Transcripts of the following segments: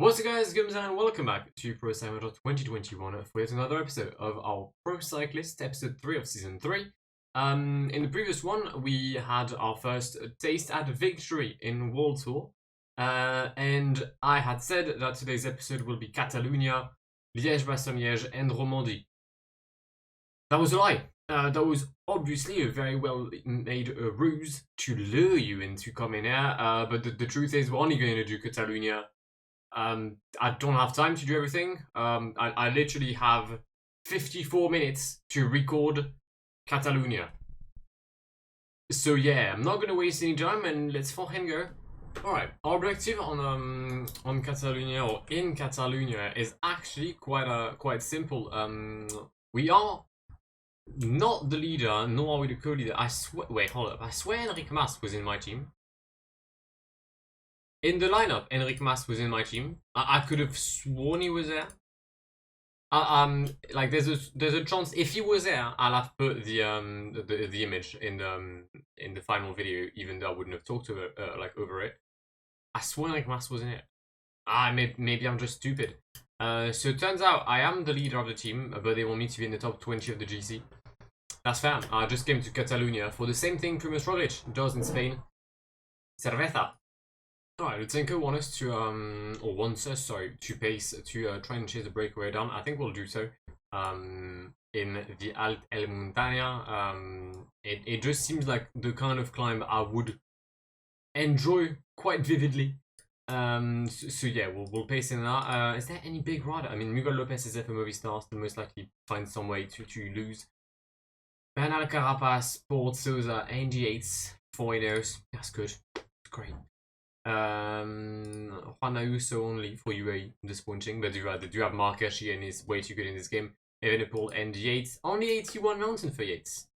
What's up guys, Gums and welcome back to Pro Cyclist 2021 for yet another episode of our Pro Cyclist, episode 3 of season 3. In the previous one, we had our first taste at victory in World Tour. And I had said that today's episode will be Catalunya, Liège-Bastogne-Liège and Romandie. That was a lie. That was obviously a very well made ruse to lure you into coming here. But the truth is, we're only going to do Catalunya. I don't have time to do everything. I literally have 54 minutes to record Catalunya. So yeah, I'm not gonna waste any time and let's fucking go. Alright, our objective on Catalunya or in Catalunya is actually quite simple. We are not the leader, nor are we the co-leader. Wait, hold up. I swear Enric Mas was in my team. In the lineup, Enric Mas was in my team. I could have sworn he was there. Like there's a chance if he was there, I'll have put the image in the final video, even though I wouldn't have talked to it over it. I swear Enric Mas was in it. Maybe I'm just stupid. So it turns out I am the leader of the team, but they want me to be in the top 20 of the GC. That's fair. I just came to Catalunya for the same thing Primoz Roglic does in Spain. Cerveza. Alright, Lutsenko wants us to pace, to try and chase the breakaway down. I think we'll do so. In the Alt El Montaña, it just seems like the kind of climb I would enjoy quite vividly. So yeah, we'll pace in that. Is there any big rider? I mean, Miguel Lopez is FMO Movistar, so most likely find some way to lose. Bernal Carapaz, Paul Souza, Andy Yates, 4 winners. That's good. That's great. Juan Ayuso only for UAE, disappointing, but they do have Mark Hirschi and is way too good in this game. Evenepoel and Yates, only 81 mountain for Yates.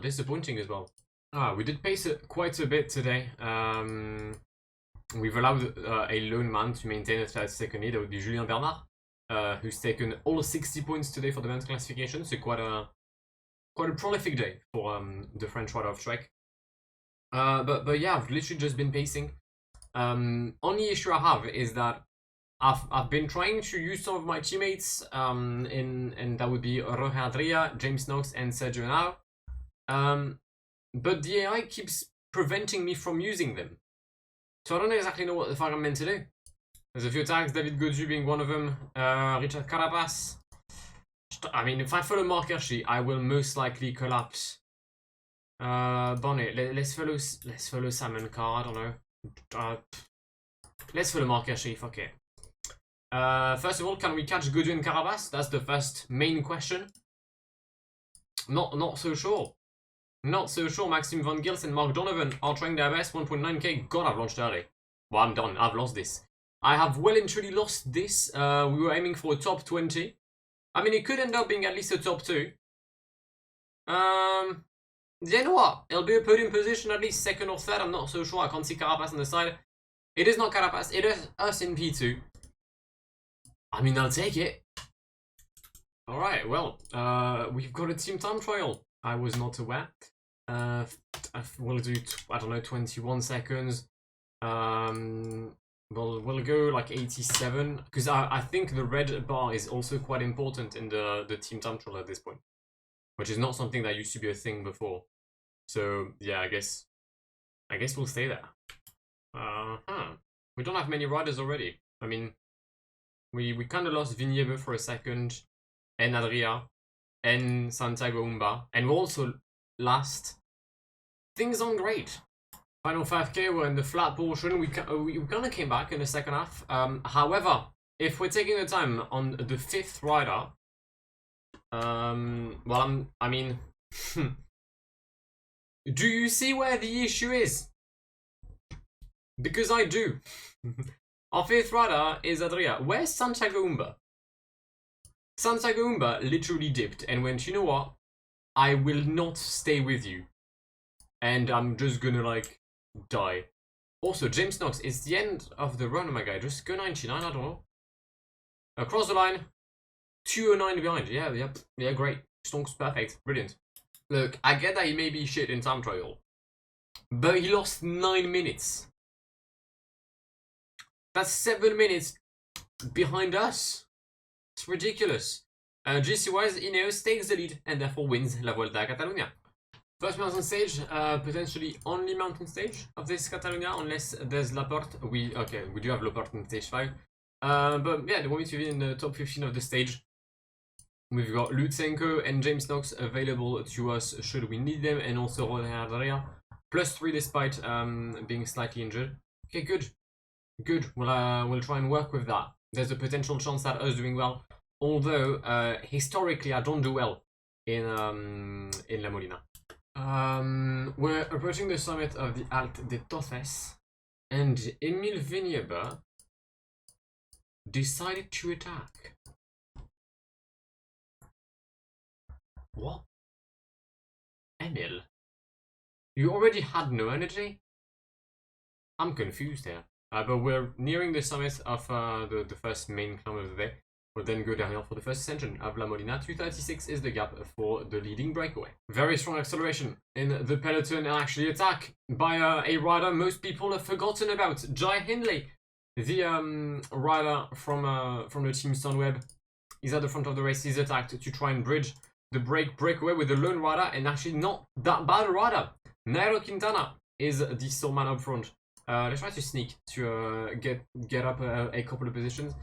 Disappointing as well. We did pace it quite a bit today. We've allowed a lone man to maintain a 32nd lead. That would be Julien Bernard, who's taken all 60 points today for the men's classification, so quite a prolific day for the French rider of Trek. But yeah, I've literally just been pacing. Only issue I have is that I've been trying to use some of my teammates and that would be Roger Adria, James Knox and Sergio Henao. But the AI keeps preventing me from using them. So I don't exactly know what the fuck I'm meant to do. There's a few tags, David Gaudu being one of them, Richard Carapaz. I mean, if I follow Mark Hirschi, I will most likely collapse. Bonnet, let's follow Simon Carr, I don't know. Let's follow Mark Hirschi, fuck it. First of all, can we catch Gaudu and Carapaz? That's the first main question. Not so sure. Not so sure. Maxime Van Gils and Mark Donovan are trying their best. 1.9k. God, I've launched early. Well, I'm done. I've lost this. I have well and truly lost this. We were aiming for a top 20. I mean, it could end up being at least a top 2. You know what? It'll be a podium position, at least second or third. I'm not so sure. I can't see Carapaz on the side. It is not Carapaz. It is us in P2. I mean, I'll take it. Alright, well, we've got a team time trial. I was not aware. We'll do, I don't know, 21 seconds. We'll go like 87. Because I think the red bar is also quite important in the team time trial at this point. Which is not something that used to be a thing before. So yeah, I guess we'll stay there. We don't have many riders already. I mean, we kind of lost Vignebe for a second, and Adria, and Santiago Umba, and we also last. Things aren't great. Final 5k, we're in the flat portion. We kind of came back in the second half. However, if we're taking the time on the 5th rider. Well, I mean, do you see where the issue is? Because I do. Our 5th rider is Adria. Where's Santiago Umba? Santiago Umba literally dipped and went, you know what? I will not stay with you. And I'm just gonna, like, die. Also, James Knox, it's the end of the run, my guy. Just go 99, I don't know. Across the line. 209 behind. Yeah, great. Stonks, perfect. Brilliant. Look, I get that he may be shit in time trial. But he lost 9 minutes. That's 7 minutes behind us. It's ridiculous. GC-wise, Ineos takes the lead and therefore wins La Vuelta a Catalunya. First mountain stage, potentially only mountain stage of this Catalunya, unless there's Laporte. We do have Laporte in stage 5. But yeah, they want me to be in the top 15 of the stage. We've got Lutsenko and James Knox available to us should we need them, and also Rodriguez +3 despite being slightly injured. Okay, good. We'll try and work with that. There's a potential chance that us doing well, although historically I don't do well in La Molina. We're approaching the summit of the Alt de Tofes, and Emil Vigneber decided to attack. What? Emil? You already had no energy? I'm confused here. But we're nearing the summit of the first main climb of the day. We'll then go downhill for the first ascension of La Molina. 2:36 is the gap for the leading breakaway. Very strong acceleration in the peloton, and actually attack by a rider most people have forgotten about, Jai Hindley, the rider from the team Sunweb. He's at the front of the race. He's attacked to try and bridge the breakaway with the lone rider, and actually not that bad a rider. Nairo Quintana is the sole man up front. Let's try to sneak to get up a couple of positions.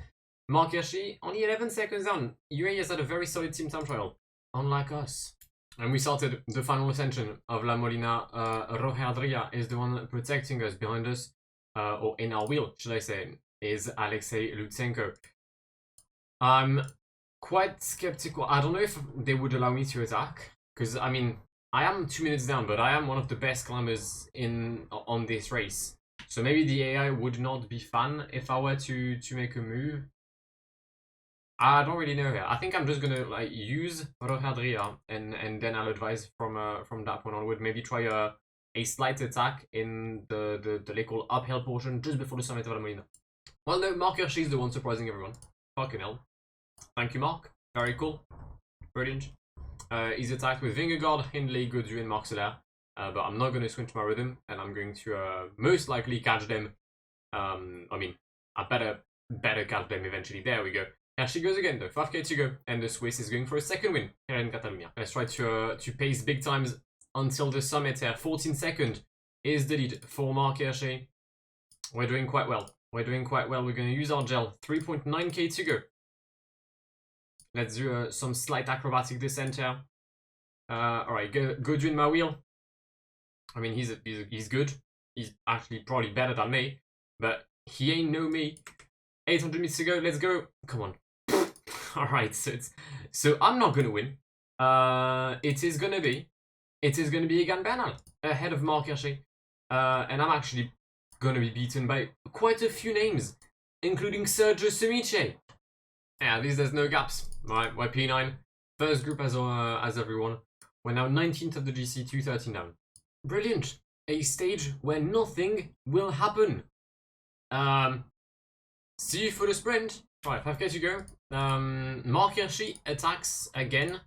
Mark Hirschi, only 11 seconds down. UAE has had a very solid team time trial, unlike us. And we started the final ascension of La Molina. Rodriguez is the one protecting us. Behind us, or in our wheel, should I say, is Alexei Lutsenko. I'm quite skeptical. I don't know if they would allow me to attack, because I mean, I am 2 minutes down, but I am one of the best climbers on this race. So maybe the AI would not be fun if I were to make a move. I don't really know here. I think I'm just gonna like use Rodriguez and then I'll advise from that point onward. Maybe try a slight attack in the local uphill portion just before the summit of La Molina. Well, no, Mark Hirschi is the one surprising everyone. Fucking hell. Thank you, Mark. Very cool. Brilliant. He's attacked with Vingegaard, Hindley, Godu, and Mark Soler. But I'm not going to switch my rhythm, and I'm going to most likely catch them. I mean, I better catch them eventually. There we go. Here she goes again, though. 5k to go, and the Swiss is going for a second win here in Catalunya. Let's try to pace big times until the summit here. 14 seconds is the lead for Mark Hirschi. We're doing quite well. We're going to use our gel. 3.9k to go. Let's do some slight acrobatic descent here. Alright, go doing my wheel. I mean, he's good. He's actually probably better than me, but he ain't no me. 800 meters to go. Let's go. Come on. Alright, so I'm not gonna win. It is gonna be Egan Bernal ahead of Mark Hirschi. And I'm actually gonna be beaten by quite a few names, including Sergio Sumice. Yeah, at least there's no gaps. Alright, we're P9. First group as everyone. We're now 19th of the GC, 2:13 down. Brilliant. A stage where nothing will happen. See you for the sprint. Alright, 5k to go. Mark Hirschi attacks again.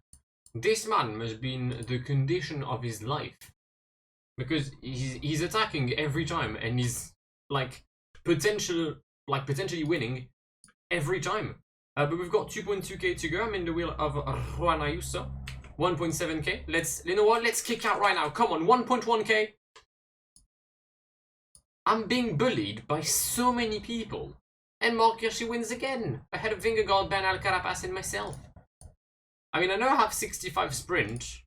This man must be in the condition of his life, because he's attacking every time, and he's like potentially winning every time. But we've got 2.2k to go. I'm in the wheel of Juan Ayuso. 1.7k. You know what? Let's kick out right now. Come on, 1.1k. I'm being bullied by so many people. And Mark Hirschi wins again, ahead of Vingegaard, Bernal, Carapaz, and myself. I mean, I know I have 65 sprint,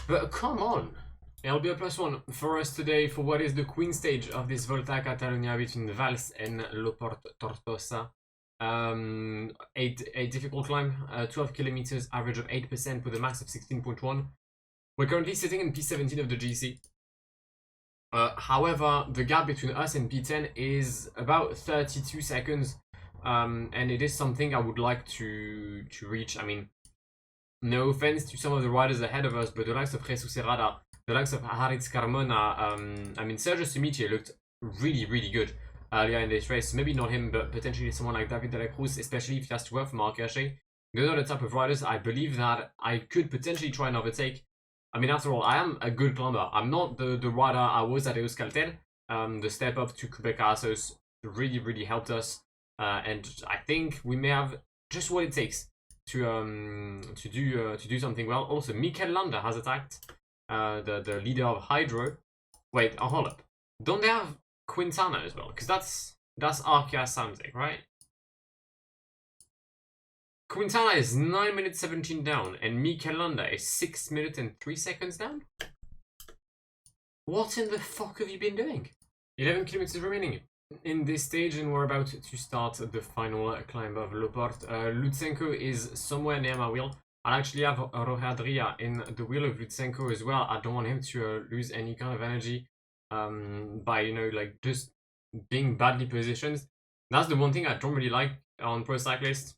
but come on. It'll be a +1 for us today for what is the queen stage of this Volta a Catalunya between Valls and Loport Tortosa. A difficult climb, 12 kilometers, average of 8% with a max of 16.1. We're currently sitting in P17 of the GC. However, the gap between us and P10 is about 32 seconds, and it is something I would like to reach. I mean, no offense to some of the riders ahead of us, but the likes of Jesus Serrada, the likes of Haritz Carmona, I mean, Sergio Sumice looked really good earlier in this race. Maybe not him, but potentially someone like David de la Cruz, especially if he has to work for Mark Hirschi. Those are the type of riders I believe that I could potentially try and overtake. I mean, after all, I am a good climber. I'm not the rider I was at Euskaltel. The step up to Quebec Assos really helped us. and I think we may have just what it takes to do something well. Also, Mikel Landa has attacked the leader of Hydro. Wait, hold up. Don't they have Quintana as well? Because that's Arkia Samsic, right? Quintana is 9 minutes 17 down, and Mikel Landa is 6 minutes and 3 seconds down? What in the fuck have you been doing? 11 kilometers remaining in this stage, and we're about to start the final climb of Le Port. Lutsenko is somewhere near my wheel. I'll actually have Rohadria in the wheel of Lutsenko as well. I don't want him to lose any kind of energy by, you know, like just being badly positioned. That's the one thing I don't really like on Pro Cyclist,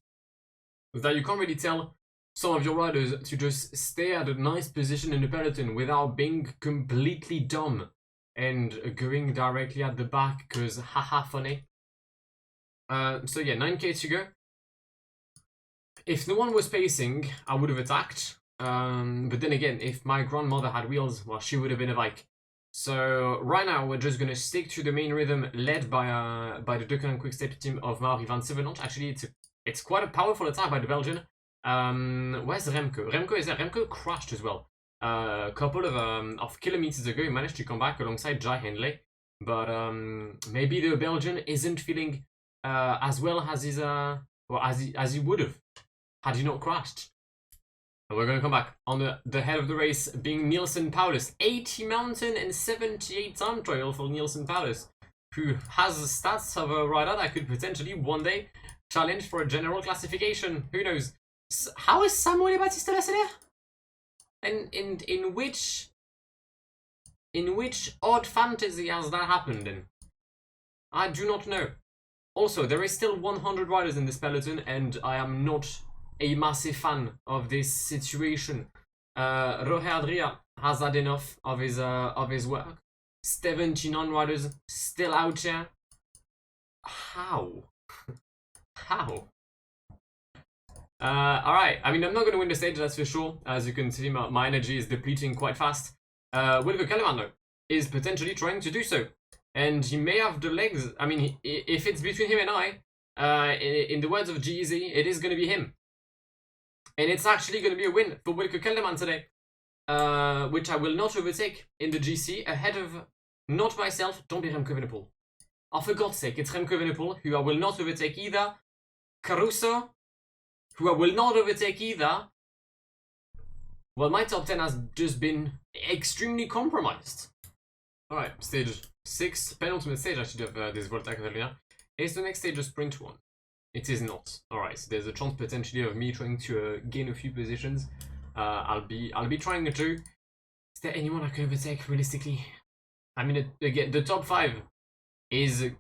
is that you can't really tell some of your riders to just stay at a nice position in the peloton without being completely dumb and going directly at the back because haha funny. So yeah, 9k to go. If no one was pacing, I would have attacked. But then again, if my grandmother had wheels, well, she would have been a bike. So right now, we're just going to stick to the main rhythm led by the Ducati Quick-Step team of Mauri van Sevenant. Actually, it's quite a powerful attack by the Belgian. Where's Remco? Remco is there. Remco crashed as well. A couple of kilometers ago, he managed to come back alongside Jai Hindley. But maybe the Belgian isn't feeling as well as as he would have had he not crashed. And we're going to come back on the head of the race being Nielsen Paulus. 80 mountain and 78 time trial for Nielsen Paulus, who has the stats of a rider that could potentially one day challenge for a general classification. Who knows? How is Samuel Batista there? And in which odd fantasy has that happened in? I do not know. Also, there is still 100 riders in this peloton, and I am not a massive fan of this situation. Rohe Adria has had enough of his work. 79 riders still out here. How? How? Alright, I mean, I'm not going to win the stage, that's for sure. As you can see, my energy is depleting quite fast. Wilco Kellerman, though, is potentially trying to do so. And he may have the legs. I mean, if it's between him and I, in the words of G-Eazy, it is going to be him. And it's actually going to be a win for Wilco Kelderman today, which I will not overtake in the GC, ahead of, not myself, don't be Remco Evenepoel. Oh, for God's sake, it's Remco Evenepoel, who I will not overtake either. Caruso, who I will not overtake either. Well, my top 10 has just been extremely compromised. Alright, stage 6, penultimate stage actually of this Volta Catalunya. Is the next stage a sprint one? It is not. Alright, so there's a chance potentially of me trying to gain a few positions. I'll be trying to do. Is there anyone I can overtake realistically? I mean, again, the top 5 is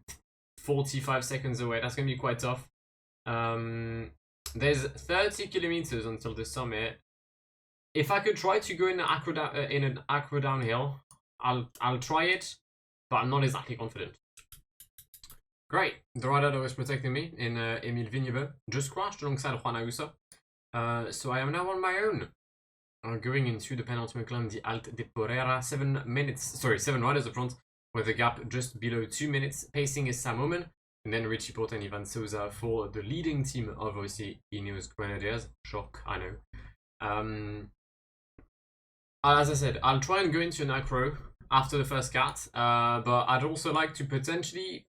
45 seconds away. That's going to be quite tough. There's 30 kilometers until the summit. If I could try to go in an aqua downhill, I'll try it, but I'm not exactly confident. Great, the rider that was protecting me in Emile Vignebe just crashed alongside Juan Ayuso. So I am now on my own. Going into the penultimate climb, the Alt de Porrera, 7 riders up front, with a gap just below 2 minutes. Pacing is Sam Omen, and then Richie Porte and Ivan Souza for the leading team of obviously Ineos Grenadiers. Shock, I know. As I said, I'll try and go into an acro after the first cat, but I'd also like to potentially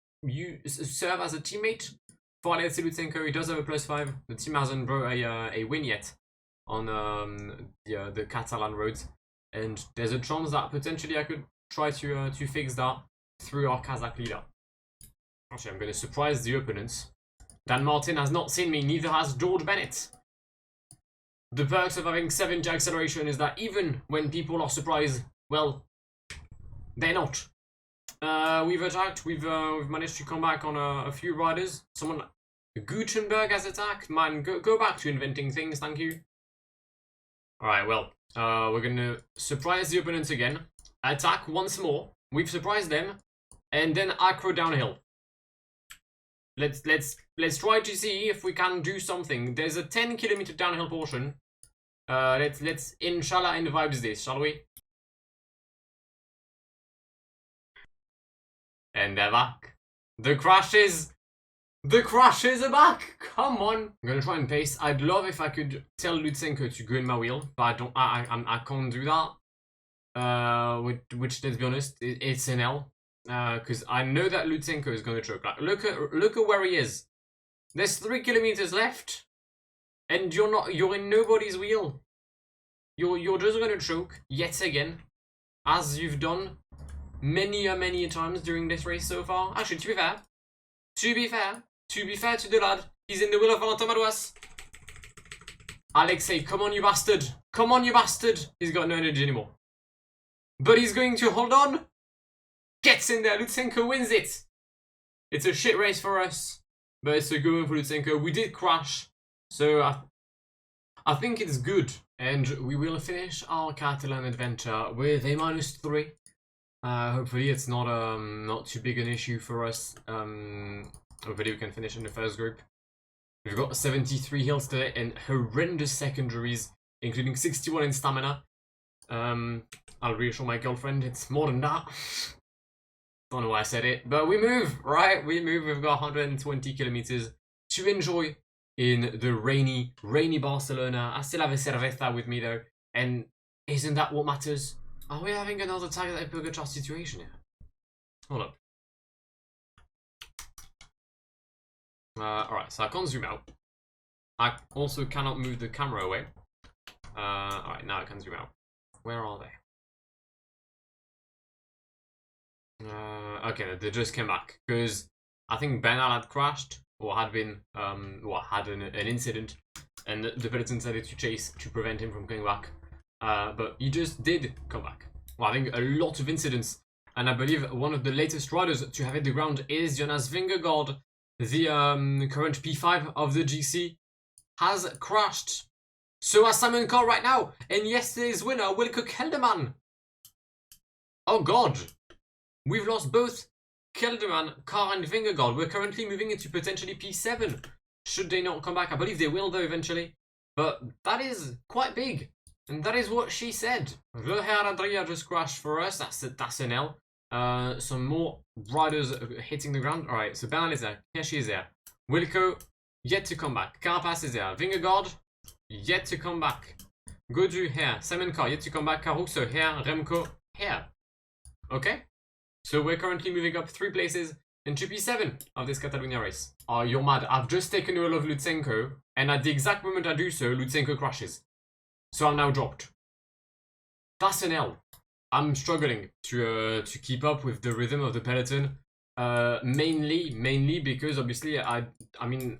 serve as a teammate for Alexei Lutsenko. He does have a +5. The team hasn't brought a win yet on the Catalan roads, and there's a chance that potentially I could try to fix that through our Kazakh leader. Actually, I'm going to surprise the opponents. Dan Martin has not seen me, neither has George Bennett. The perks of having 7G acceleration is that even when people are surprised, well, they're not. We've attacked, we've managed to come back on a few riders. Someone, Gutenberg has attacked. Man, go back to inventing things, thank you. Alright, well, we're gonna surprise the opponents again. Attack once more. We've surprised them. And then acro downhill. Let's try to see if we can do something. There's a 10-kilometer downhill portion. Let's inshallah in the vibes this, shall we? And they're back. The crashes The crashes are back! Come on! I'm gonna try and pace. I'd love if I could tell Lutsenko to go in my wheel, but I don't. I can't do that. Which let's be honest, it's an L. Because I know that Lutsenko is gonna choke. Like, look at where he is. There's 3 kilometers left, and you're in nobody's wheel. You're just gonna choke yet again, as you've done many times during this race so far. Actually, to be fair to the lad, he's in the wheel of Valentin Madouas. Alexei, come on, you bastard! Come on, you bastard! He's got no energy anymore, but he's going to hold on. Gets in there. Lutsenko wins it. It's a shit race for us, but it's a good one for Lutsenko. We did crash, so I think it's good, and we will finish our Catalan adventure with a -3. Hopefully it's not too big an issue for us. Hopefully we can finish in the first group. We've got 73 hills today and horrendous secondaries, including 61 in stamina. I'll reassure my girlfriend it's more than that. Don't know why I said it, but we move, right? We move. We've got 120 kilometers to enjoy in the rainy Barcelona. I still have a cerveza with me though, and isn't that what matters? Are we having another Tiger Pogacar situation here? Hold up. Alright, so I can't zoom out. I also cannot move the camera away. Alright, now I can zoom out. Where are they? Okay, they just came back because I think Bernal had crashed or had been had an incident, and the peloton decided to chase to prevent him from coming back. But he just did come back. Well, I think a lot of incidents, and I believe one of the latest riders to have hit the ground is Jonas Vingegaard, the current P5 of the GC, has crashed. So has Simon Carr right now, and yesterday's winner, Wilco Kelderman. Oh God. We've lost both Kelderman, Carr and Vingegaard. We're currently moving into potentially P7. Should they not come back? I believe they will though eventually. But that is quite big. And that is what she said. Adria just crashed for us. That's an L. Some more riders hitting the ground. Alright, so Bernal is there. Here she is there. Wilco, yet to come back. Carapaz is there. Vingegaard, yet to come back. Godu here. Simon Carr, yet to come back. Caruso here. Remco here. Okay? So we're currently moving up 3 places into P7 of this Catalunya race. Oh, you're mad. I've just taken all of Lutsenko, and at the exact moment I do so, Lutsenko crashes. So I'm now dropped. That's an L. I'm struggling to keep up with the rhythm of the peloton. Mainly because obviously I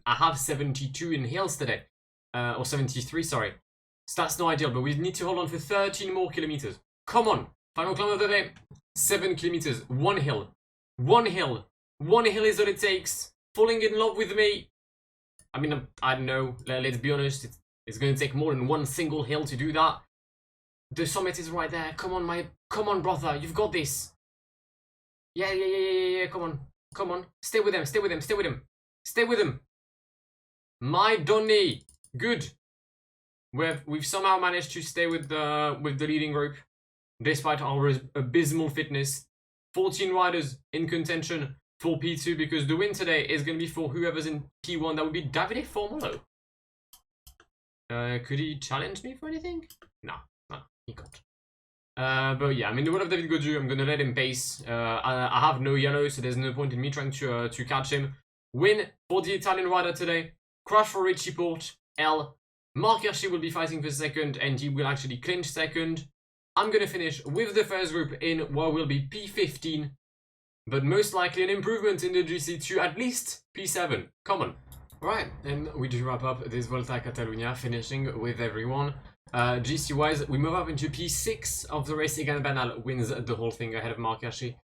have 72 in hills today. Or 73, sorry. So that's no ideal, but we need to hold on for 13 more kilometers. Come on. Final climb of the day. 7 kilometers. 1 hill. 1 hill. 1 hill is all it takes. Falling in love with me. I mean, I don't know. Let's be honest. It's going to take more than 1 single hill to do that. The summit is right there. Come on, brother. You've got this. Yeah. Come on. Stay with him. My Donny. Good. We've somehow managed to stay with the leading group, despite our abysmal fitness. 14 riders in contention for P2 because the win today is going to be for whoever's in P1. That would be Davide Formolo. Could he challenge me for anything? No, he can't. But yeah, I'm in the world of David Godu. I'm going to let him pace. I have no yellow, so there's no point in me trying to catch him. Win for the Italian rider today. Crash for Richie Port. L. Mark Hirschi will be fighting for second, and he will actually clinch second. I'm going to finish with the first group in what will be P15, but most likely an improvement in the GC to at least P7. Come on. Right, and we do wrap up this Volta a Catalunya, finishing with everyone. GC-wise, we move up into P6 of the race. Egan Bernal wins the whole thing ahead of Mark Hirschi,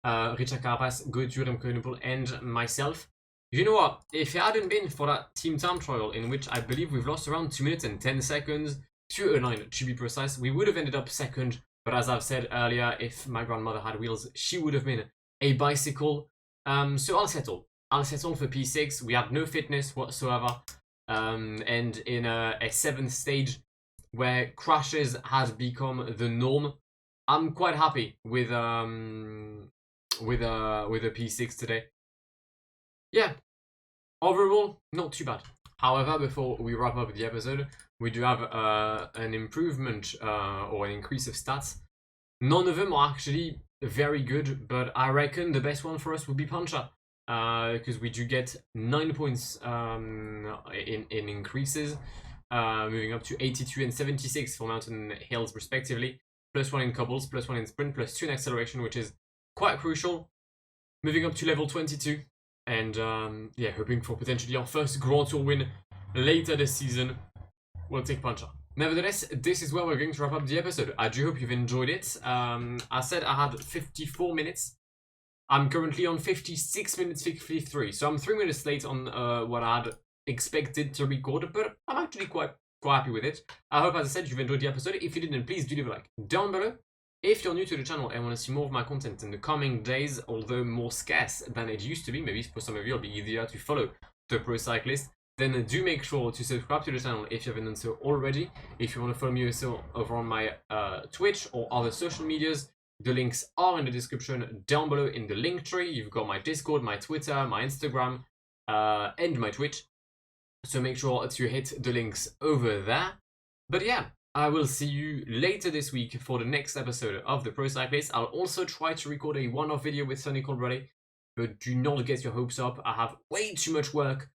Richard Carapaz, Godu, Remco Evenepoel, and myself. You know what? If it hadn't been for that team time trial in which I believe we've lost around 2 minutes and 10 seconds, 2:09 to be precise, we would have ended up second. But as I've said earlier, if my grandmother had wheels, she would have been a bicycle. So I'll settle for P6. We have no fitness whatsoever. And in a 7th stage where crashes has become the norm, I'm quite happy with a P6 today. Yeah, overall, not too bad. However, before we wrap up the episode, we do have an improvement or an increase of stats. None of them are actually very good, but I reckon the best one for us would be Pancha. Because we do get 9 points in increases, moving up to 82 and 76 for mountain and hills respectively, +1 in cobbles, +1 in sprint, +2 in acceleration, which is quite crucial. Moving up to level 22, and yeah, hoping for potentially our first Grand Tour win later this season. We'll take Pancha. Nevertheless, this is where we're going to wrap up the episode. I do hope you've enjoyed it. I said I had 54 minutes. I'm currently on 56 minutes 53, so I'm 3 minutes late on what I had expected to record, but I'm actually quite happy with it. I hope, as I said, you've enjoyed the episode. If you didn't, please do leave a like down below. If you're new to the channel and want to see more of my content in the coming days, although more scarce than it used to be, maybe for some of you it'll be easier to follow the Pro Cyclist, then do make sure to subscribe to the channel if you haven't done so already. If you want to follow me also over on my Twitch or other social medias, the links are in the description down below in the link tree. You've got my Discord, my Twitter, my Instagram, and my Twitch. So make sure to hit the links over there. But yeah, I will see you later this week for the next episode of the Pro Cyclist. I'll also try to record a one-off video with Sonny Colbrelli, but do not get your hopes up. I have way too much work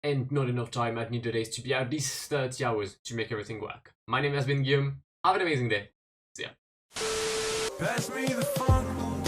and not enough time. I'd need the days to be at least 30 hours to make everything work. My name has been Guillaume. Have an amazing day. See ya. Pass me the funk.